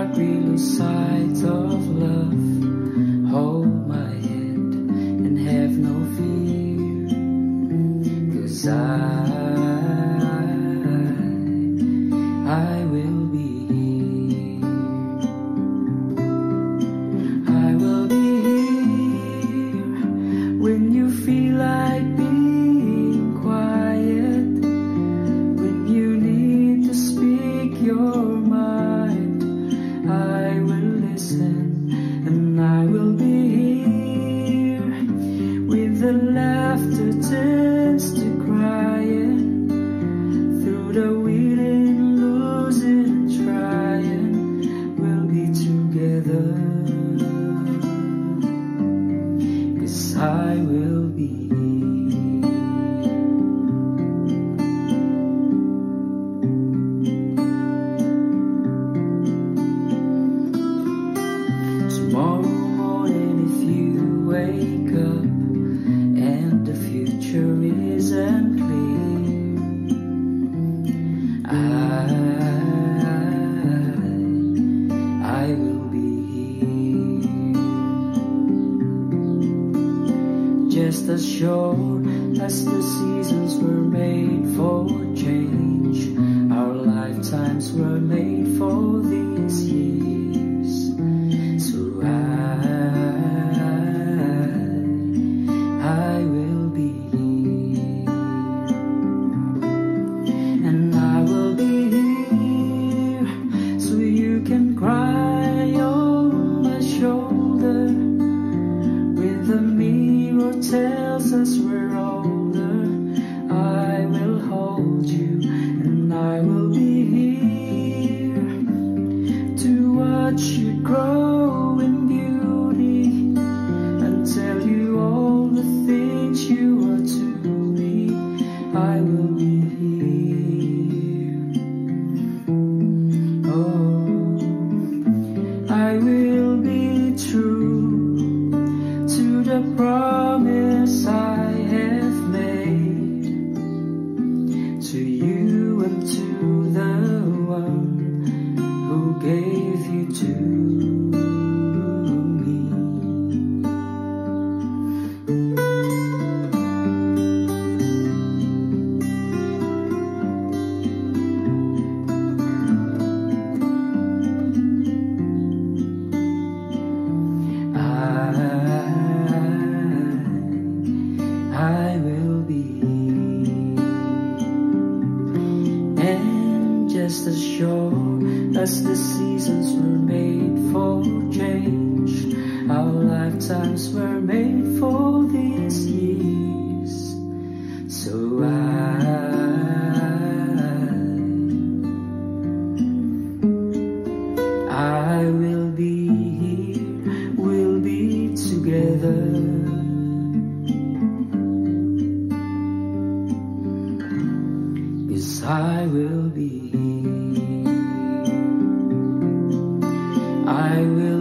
heart we lose sight of love. Hold my hand and have no fear, 'cause I will be here. I will be here when you feel like being quiet, when you need to speak your mind. I will listen and I will be here when the laughter turns to crying, through the winning, losing, trying, we'll be together, 'cause I will be here. Tomorrow morning if you wake up and the future isn't clear, I will be here. Just as sure as the seasons were made for change, our lifetimes were made for these years. So I will be here, and I will be here so you can cry on my shoulder, when the mirror tells us we're older. I will hold you and I will be here to watch you grow in beauty and tell you all the things you are to me. I will be here. Oh, I will be true to the promise I have made to you and to the one who gave you to me. I will be here, and just as sure as the seasons were made for change, our lifetimes were made for these years. So I will be here, we'll be together, 'cause I will be here. I will